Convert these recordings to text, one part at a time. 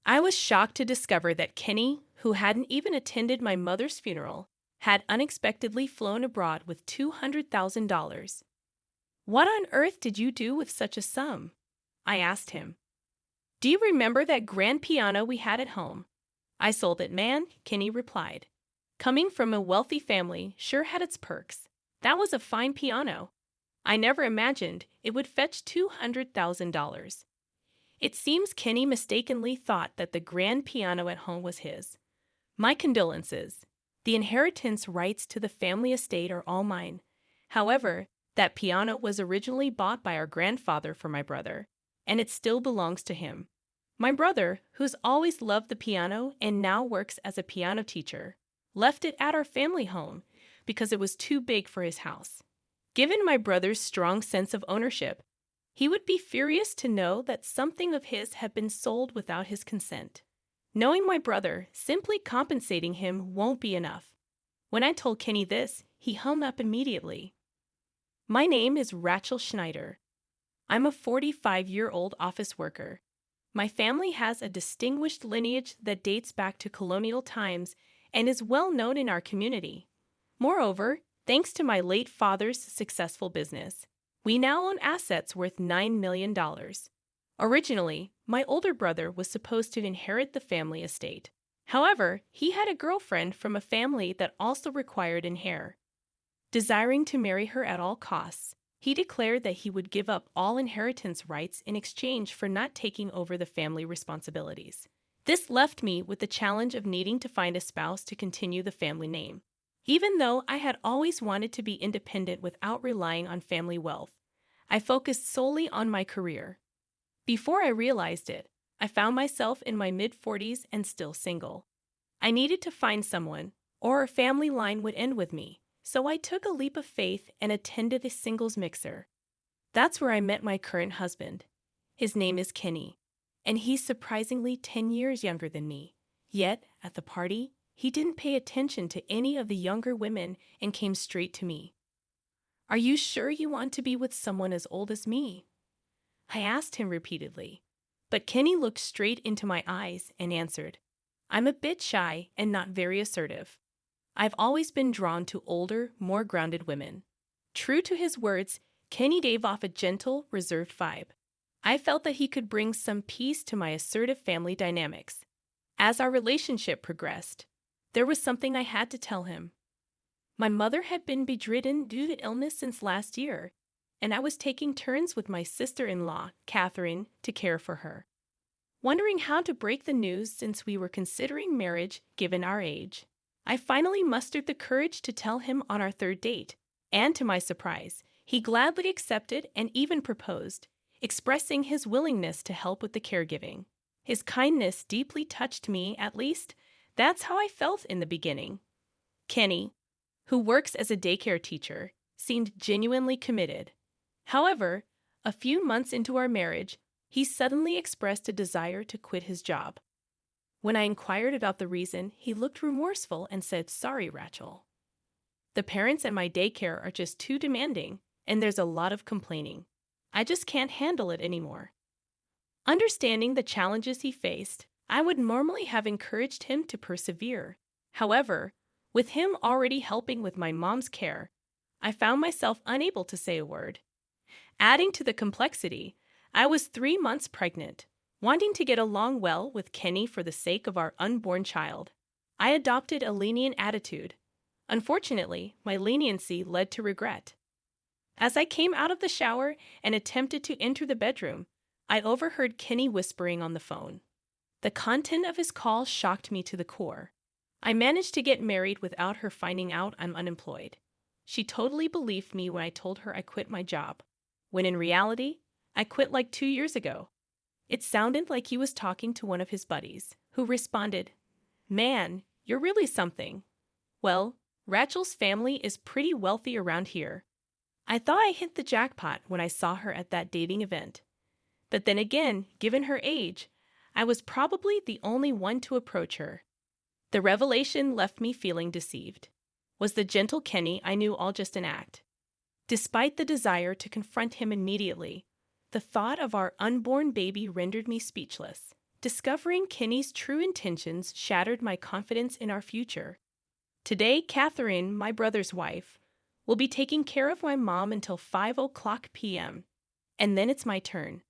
I was shocked to discover that Kenny, who hadn't even attended my mother's funeral, had unexpectedly flown abroad with $200,000. "What on earth did you do with such a sum?" I asked him. "Do you remember that grand piano we had at home?" "I sold it, man," Kenny replied. "Coming from a wealthy family sure had its perks. That was a fine piano. I never imagined it would fetch $200,000. It seems Kenny mistakenly thought that the grand piano at home was his. My condolences. The inheritance rights to the family estate are all mine. However, that piano was originally bought by our grandfather for my brother, and it still belongs to him. My brother, who's always loved the piano and now works as a piano teacher, left it at our family home because it was too big for his house. Given my brother's strong sense of ownership, he would be furious to know that something of his had been sold without his consent. Knowing my brother, simply compensating him won't be enough. When I told Kenny this, he hung up immediately. My name is Rachel Schneider. I'm a 45-year-old office worker. My family has a distinguished lineage that dates back to colonial times and is well known in our community. Moreover, thanks to my late father's successful business, we now own assets worth $9 million. Originally, my older brother was supposed to inherit the family estate. However, he had a girlfriend from a family that also required an heir. Desiring to marry her at all costs, he declared that he would give up all inheritance rights in exchange for not taking over the family responsibilities. This left me with the challenge of needing to find a spouse to continue the family name. Even though I had always wanted to be independent without relying on family wealth, I focused solely on my career. Before I realized it, I found myself in my mid-40s and still single. I needed to find someone, or a family line would end with me, so I took a leap of faith and attended a singles mixer. That's where I met my current husband. His name is Kenny, and he's surprisingly 10 years younger than me. Yet, at the party, he didn't pay attention to any of the younger women and came straight to me. "Are you sure you want to be with someone as old as me?" I asked him repeatedly, but Kenny looked straight into my eyes and answered, "I'm a bit shy and not very assertive. I've always been drawn to older, more grounded women." True to his words, Kenny gave off a gentle, reserved vibe. I felt that he could bring some peace to my assertive family dynamics. As our relationship progressed, there was something I had to tell him. My mother had been bedridden due to illness since last year, and I was taking turns with my sister-in-law, Catherine, to care for her. Wondering how to break the news since we were considering marriage given our age, I finally mustered the courage to tell him on our third date, and to my surprise, he gladly accepted and even proposed, expressing his willingness to help with the caregiving. His kindness deeply touched me, at least that's how I felt in the beginning. Kenny, who works as a daycare teacher, seemed genuinely committed. However, a few months into our marriage, he suddenly expressed a desire to quit his job. When I inquired about the reason, he looked remorseful and said, "Sorry, Rachel. The parents at my daycare are just too demanding, and there's a lot of complaining. I just can't handle it anymore." Understanding the challenges he faced, I would normally have encouraged him to persevere. However, with him already helping with my mom's care, I found myself unable to say a word. Adding to the complexity, I was 3 months pregnant. Wanting to get along well with Kenny for the sake of our unborn child, I adopted a lenient attitude. Unfortunately, my leniency led to regret. As I came out of the shower and attempted to enter the bedroom, I overheard Kenny whispering on the phone. The content of his call shocked me to the core. I managed to get married without her finding out I'm unemployed. She totally believed me when I told her I quit my job, when in reality, I quit like 2 years ago. It sounded like he was talking to one of his buddies, who responded, "Man, you're really something." Well, Rachel's family is pretty wealthy around here. I thought I hit the jackpot when I saw her at that dating event. But then again, given her age, I was probably the only one to approach her. The revelation left me feeling deceived. Was the gentle Kenny I knew all just an act? Despite the desire to confront him immediately, the thought of our unborn baby rendered me speechless. Discovering Kenny's true intentions shattered my confidence in our future. Today, Catherine, my brother's wife, will be taking care of my mom until 5 o'clock p.m., and then it's my turn.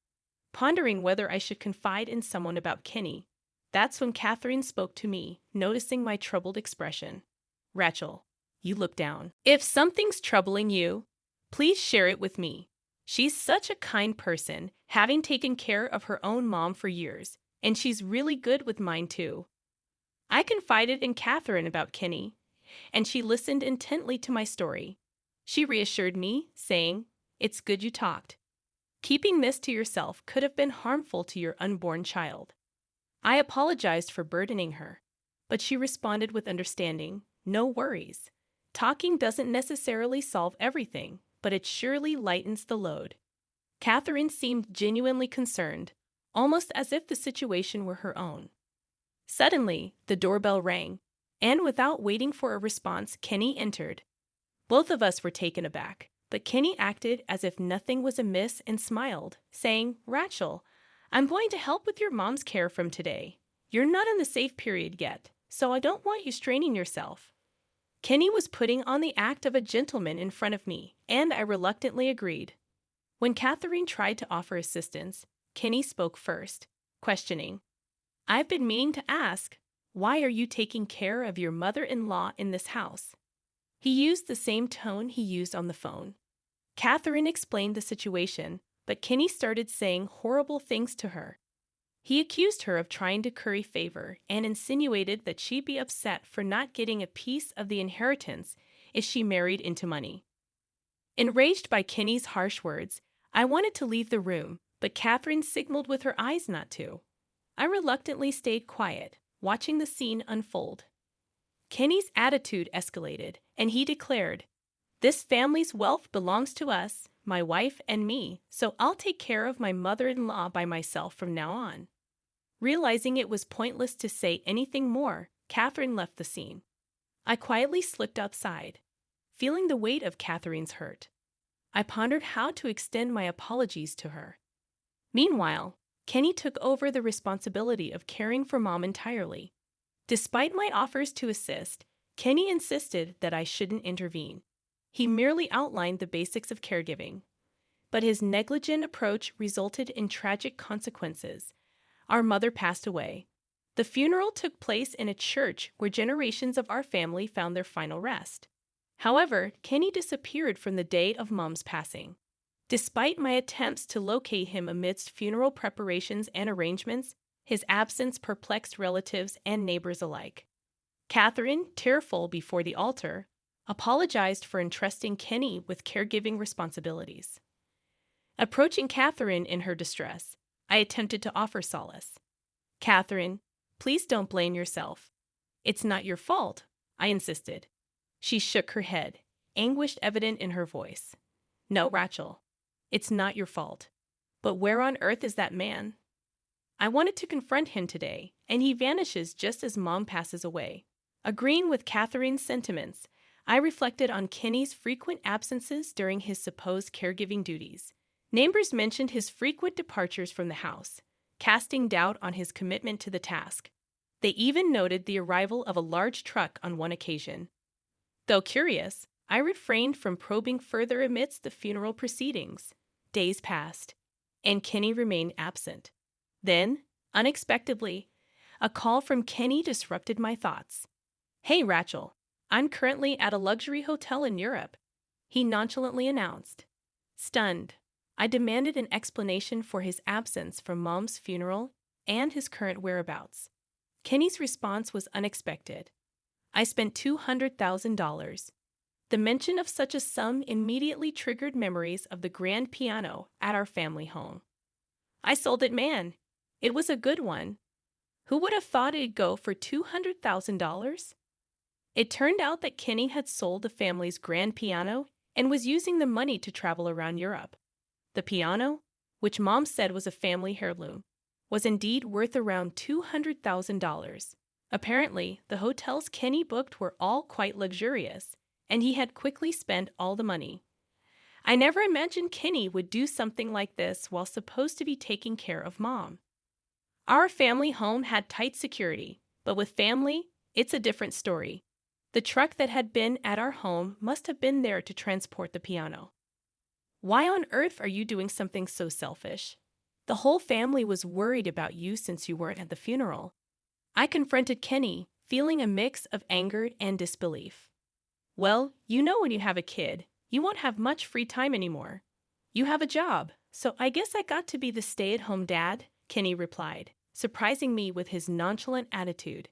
Pondering whether I should confide in someone about Kenny, that's when Catherine spoke to me, noticing my troubled expression. Rachel, you look down. If something's troubling you, please share it with me. She's such a kind person, having taken care of her own mom for years, and she's really good with mine too. I confided in Catherine about Kenny, and she listened intently to my story. She reassured me, saying, "It's good you talked. Keeping this to yourself could have been harmful to your unborn child." I apologized for burdening her, but she responded with understanding, "No worries. Talking doesn't necessarily solve everything, but it surely lightens the load." Catherine seemed genuinely concerned, almost as if the situation were her own. Suddenly, the doorbell rang, and without waiting for a response, Kenny entered. Both of us were taken aback, but Kenny acted as if nothing was amiss and smiled, saying, "Rachel, I'm going to help with your mom's care from today. You're not in the safe period yet, so I don't want you straining yourself." Kenny was putting on the act of a gentleman in front of me, and I reluctantly agreed. When Catherine tried to offer assistance, Kenny spoke first, questioning, "I've been meaning to ask, why are you taking care of your mother-in-law in this house?" He used the same tone he used on the phone. Catherine explained the situation, but Kenny started saying horrible things to her. He accused her of trying to curry favor and insinuated that she'd be upset for not getting a piece of the inheritance if she married into money. Enraged by Kenny's harsh words, I wanted to leave the room, but Catherine signaled with her eyes not to. I reluctantly stayed quiet, watching the scene unfold. Kenny's attitude escalated, and he declared, "This family's wealth belongs to us, my wife and me, so I'll take care of my mother-in-law by myself from now on." Realizing it was pointless to say anything more, Catherine left the scene. I quietly slipped outside, feeling the weight of Catherine's hurt. I pondered how to extend my apologies to her. Meanwhile, Kenny took over the responsibility of caring for Mom entirely. Despite my offers to assist, Kenny insisted that I shouldn't intervene. He merely outlined the basics of caregiving. But his negligent approach resulted in tragic consequences. Our mother passed away. The funeral took place in a church where generations of our family found their final rest. However, Kenny disappeared from the day of Mom's passing. Despite my attempts to locate him amidst funeral preparations and arrangements, his absence perplexed relatives and neighbors alike. Catherine, tearful before the altar, apologized for entrusting Kenny with caregiving responsibilities. Approaching Catherine in her distress, I attempted to offer solace. "Catherine, please don't blame yourself. It's not your fault," I insisted. She shook her head, anguish evident in her voice. "No, Rachel, it's not your fault. But where on earth is that man? I wanted to confront him today, and he vanishes just as Mom passes away." Agreeing with Catherine's sentiments, I reflected on Kenny's frequent absences during his supposed caregiving duties. Neighbors mentioned his frequent departures from the house, casting doubt on his commitment to the task. They even noted the arrival of a large truck on one occasion. Though curious, I refrained from probing further amidst the funeral proceedings. Days passed, and Kenny remained absent. Then, unexpectedly, a call from Kenny disrupted my thoughts. "Hey, Rachel, I'm currently at a luxury hotel in Europe," he nonchalantly announced. Stunned, I demanded an explanation for his absence from Mom's funeral and his current whereabouts. Kenny's response was unexpected. "I spent $200,000. The mention of such a sum immediately triggered memories of the grand piano at our family home. "I sold it, man. It was a good one. Who would have thought it'd go for $200,000? It turned out that Kenny had sold the family's grand piano and was using the money to travel around Europe. The piano, which Mom said was a family heirloom, was indeed worth around $200,000. Apparently, the hotels Kenny booked were all quite luxurious, and he had quickly spent all the money. I never imagined Kenny would do something like this while supposed to be taking care of Mom. Our family home had tight security, but with family, it's a different story. The truck that had been at our home must have been there to transport the piano. Why on earth are you doing something so selfish? The whole family was worried about you since you weren't at the funeral. I confronted Kenny, feeling a mix of anger and disbelief. Well, you know when you have a kid, you won't have much free time anymore. You have a job, so I guess I got to be the stay-at-home dad, Kenny replied, surprising me with his nonchalant attitude.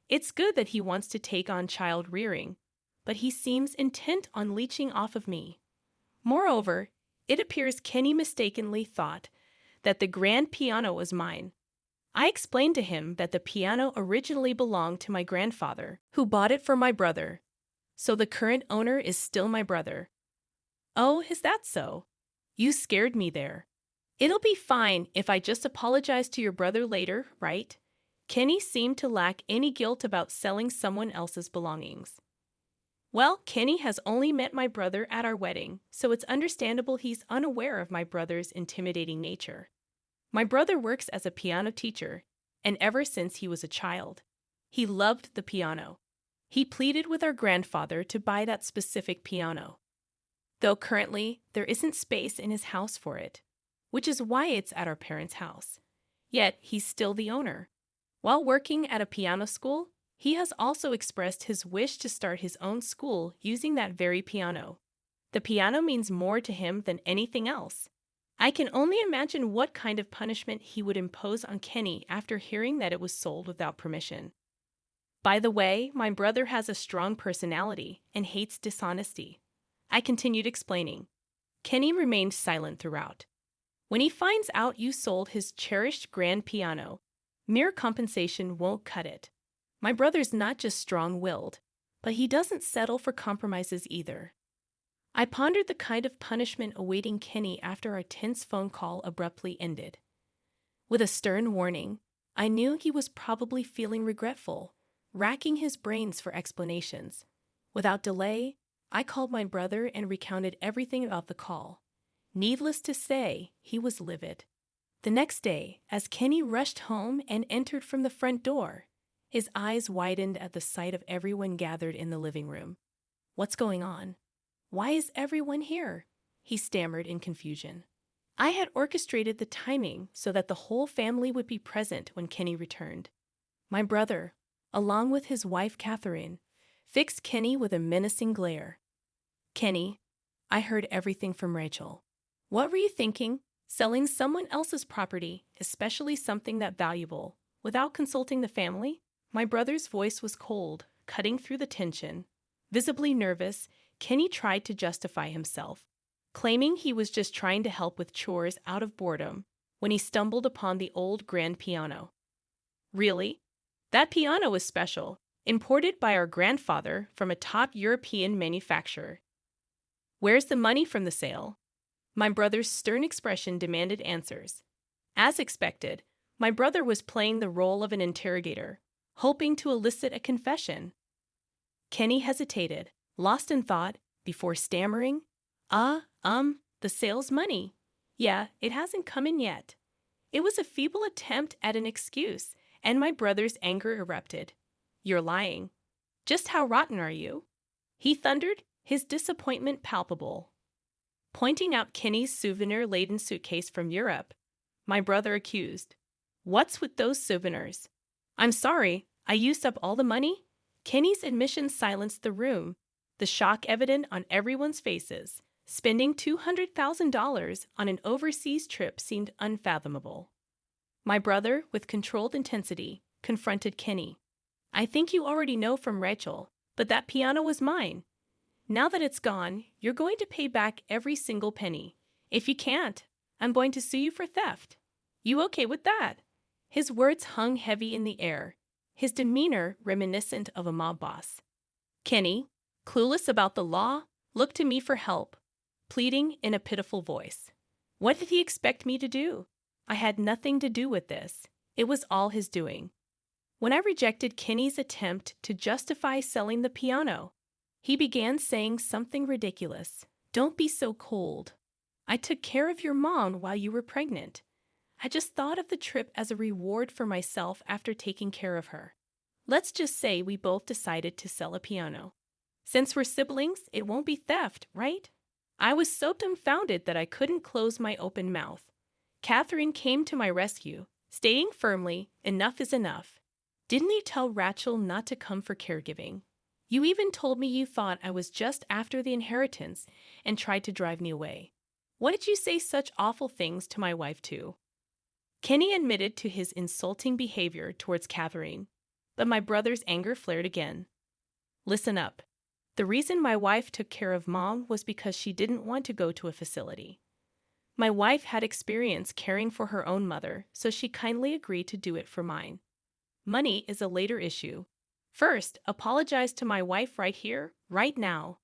It's good that he wants to take on child rearing, but he seems intent on leeching off of me. Moreover, it appears Kenny mistakenly thought that the grand piano was mine. I explained to him that the piano originally belonged to my grandfather, who bought it for my brother. So the current owner is still my brother. Oh, is that so? You scared me there. It'll be fine if I just apologize to your brother later, right? Kenny seemed to lack any guilt about selling someone else's belongings. Well, Kenny has only met my brother at our wedding, so it's understandable he's unaware of my brother's intimidating nature. My brother works as a piano teacher, and ever since he was a child, he loved the piano. He pleaded with our grandfather to buy that specific piano, though currently there isn't space in his house for it, which is why it's at our parents' house. Yet he's still the owner. While working at a piano school, he has also expressed his wish to start his own school using that very piano. The piano means more to him than anything else. I can only imagine what kind of punishment he would impose on Kenny after hearing that it was sold without permission. By the way, my brother has a strong personality and hates dishonesty. I continued explaining. Kenny remained silent throughout. When he finds out you sold his cherished grand piano, mere compensation won't cut it. My brother's not just strong-willed, but he doesn't settle for compromises either. I pondered the kind of punishment awaiting Kenny after our tense phone call abruptly ended. With a stern warning, I knew he was probably feeling regretful, racking his brains for explanations. Without delay, I called my brother and recounted everything about the call. Needless to say, he was livid. The next day, as Kenny rushed home and entered from the front door, his eyes widened at the sight of everyone gathered in the living room. What's going on? Why is everyone here? He stammered in confusion. I had orchestrated the timing so that the whole family would be present when Kenny returned. My brother, along with his wife Catherine, fixed Kenny with a menacing glare. Kenny, I heard everything from Rachel. What were you thinking? Selling someone else's property, especially something that valuable, without consulting the family? My brother's voice was cold, cutting through the tension. Visibly nervous, Kenny tried to justify himself, claiming he was just trying to help with chores out of boredom when he stumbled upon the old grand piano. Really? That piano was special, imported by our grandfather from a top European manufacturer. Where's the money from the sale? My brother's stern expression demanded answers. As expected, my brother was playing the role of an interrogator, hoping to elicit a confession. Kenny hesitated, lost in thought, before stammering, the sale's money. Yeah, it hasn't come in yet. It was a feeble attempt at an excuse, and my brother's anger erupted. You're lying. Just how rotten are you? He thundered, his disappointment palpable. Pointing out Kenny's souvenir-laden suitcase from Europe, my brother accused. What's with those souvenirs? I'm sorry, I used up all the money? Kenny's admission silenced the room, the shock evident on everyone's faces. Spending $200,000 on an overseas trip seemed unfathomable. My brother, with controlled intensity, confronted Kenny. I think you already know from Rachel, but that piano was mine. Now that it's gone, you're going to pay back every single penny. If you can't, I'm going to sue you for theft. You okay with that? His words hung heavy in the air, his demeanor reminiscent of a mob boss. Kenny, clueless about the law, looked to me for help, pleading in a pitiful voice. What did he expect me to do? I had nothing to do with this. It was all his doing. When I rejected Kenny's attempt to justify selling the piano, he began saying something ridiculous. Don't be so cold. I took care of your mom while you were pregnant. I just thought of the trip as a reward for myself after taking care of her. Let's just say we both decided to sell a piano. Since we're siblings, it won't be theft, right? I was so dumbfounded that I couldn't close my open mouth. Catherine came to my rescue, stating firmly, "Enough is enough. Didn't you tell Rachel not to come for caregiving? You even told me you thought I was just after the inheritance and tried to drive me away. What did you say such awful things to my wife too?" Kenny admitted to his insulting behavior towards Catherine, but my brother's anger flared again. "Listen up. The reason my wife took care of Mom was because she didn't want to go to a facility. My wife had experience caring for her own mother, so she kindly agreed to do it for mine. Money is a later issue. First, apologize to my wife right here, right now."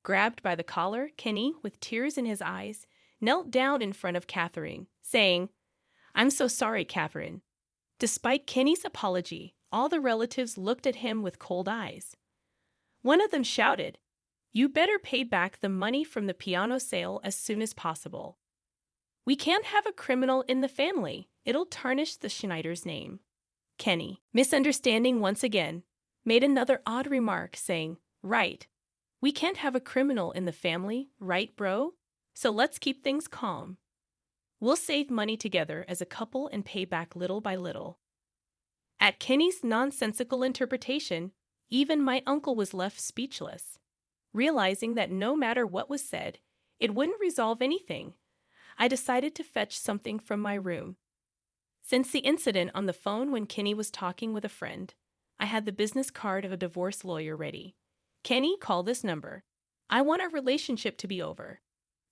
Grabbed by the collar, Kenny, with tears in his eyes, knelt down in front of Catherine, saying, "I'm so sorry, Catherine." Despite Kenny's apology, all the relatives looked at him with cold eyes. One of them shouted, "You better pay back the money from the piano sale as soon as possible. We can't have a criminal in the family. It'll tarnish the Schneider's name." Kenny, misunderstanding once again, made another odd remark, saying, "Right. We can't have a criminal in the family, right, bro? So let's keep things calm. We'll save money together as a couple and pay back little by little." At Kenny's nonsensical interpretation, even my uncle was left speechless. Realizing that no matter what was said, it wouldn't resolve anything, I decided to fetch something from my room. Since the incident on the phone when Kenny was talking with a friend, I had the business card of a divorce lawyer ready. "Kenny, call this number. I want our relationship to be over.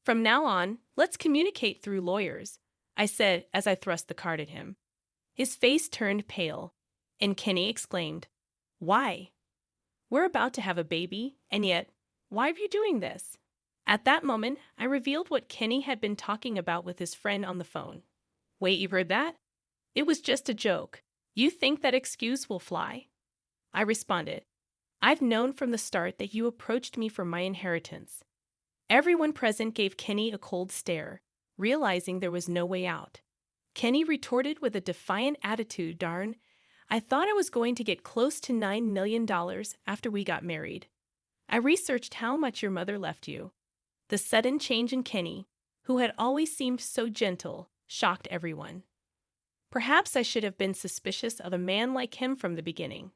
From now on, let's communicate through lawyers," I said as I thrust the card at him. His face turned pale, and Kenny exclaimed, "Why? We're about to have a baby, and yet, why are you doing this?" At that moment, I revealed what Kenny had been talking about with his friend on the phone. "Wait, you heard that? It was just a joke. You think that excuse will fly?" I responded, "I've known from the start that you approached me for my inheritance." Everyone present gave Kenny a cold stare, realizing there was no way out. Kenny retorted with a defiant attitude, "Darn, I thought I was going to get close to $9 million after we got married. I researched how much your mother left you." The sudden change in Kenny, who had always seemed so gentle, shocked everyone. Perhaps I should have been suspicious of a man like him from the beginning.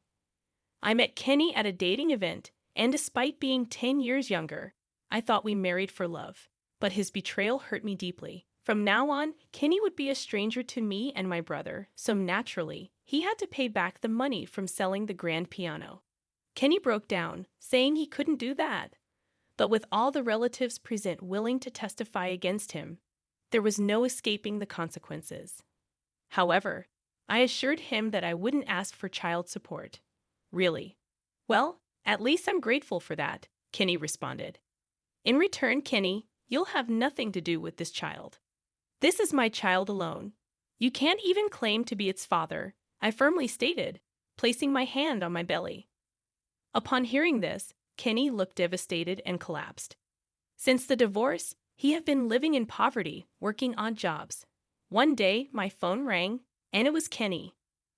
I met Kenny at a dating event, and despite being 10 years younger, I thought we married for love. But his betrayal hurt me deeply. From now on, Kenny would be a stranger to me and my brother, so naturally, he had to pay back the money from selling the grand piano. Kenny broke down, saying he couldn't do that. But with all the relatives present willing to testify against him, there was no escaping the consequences. However, I assured him that I wouldn't ask for child support. "Really? Well, at least I'm grateful for that," Kenny responded. "In return, Kenny, you'll have nothing to do with this child. This is my child alone. You can't even claim to be its father," I firmly stated, placing my hand on my belly. Upon hearing this, Kenny looked devastated and collapsed. Since the divorce, he had been living in poverty, working odd jobs. One day, my phone rang, and it was Kenny.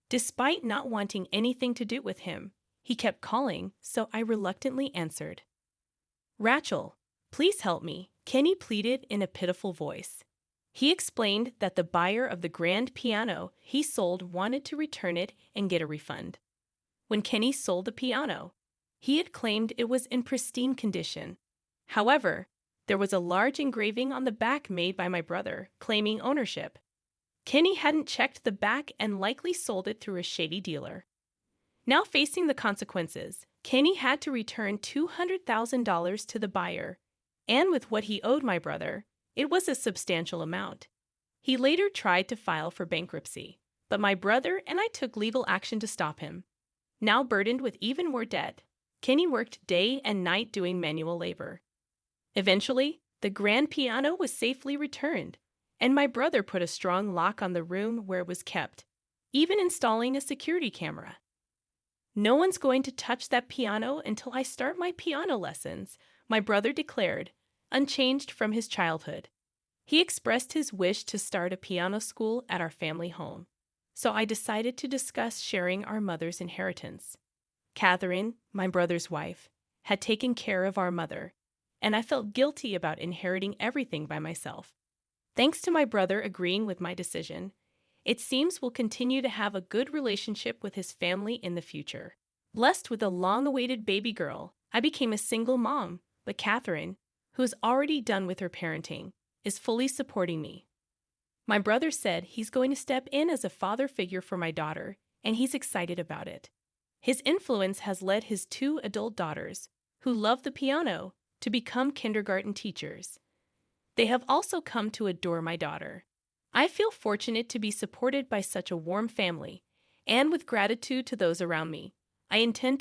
Despite not wanting anything to do with him, he kept calling, so I reluctantly answered. "Rachel, please help me," Kenny pleaded in a pitiful voice. He explained that the buyer of the grand piano he sold wanted to return it and get a refund. When Kenny sold the piano, he had claimed it was in pristine condition. However, there was a large engraving on the back made by my brother, claiming ownership. Kenny hadn't checked the back and likely sold it through a shady dealer. Now facing the consequences, Kenny had to return $200,000 to the buyer, and with what he owed my brother, it was a substantial amount. He later tried to file for bankruptcy, but my brother and I took legal action to stop him. Now burdened with even more debt, Kenny worked day and night doing manual labor. Eventually, the grand piano was safely returned, and my brother put a strong lock on the room where it was kept, even installing a security camera. "No one's going to touch that piano until I start my piano lessons," my brother declared, unchanged from his childhood. He expressed his wish to start a piano school at our family home, so I decided to discuss sharing our mother's inheritance. Catherine, my brother's wife, had taken care of our mother, and I felt guilty about inheriting everything by myself. Thanks to my brother agreeing with my decision, it seems we'll continue to have a good relationship with his family in the future. Blessed with a long-awaited baby girl, I became a single mom, but Catherine, who is already done with her parenting, is fully supporting me. My brother said he's going to step in as a father figure for my daughter, and he's excited about it. His influence has led his 2 adult daughters, who love the piano, to become kindergarten teachers. They have also come to adore my daughter. I feel fortunate to be supported by such a warm family, and with gratitude to those around me, I intend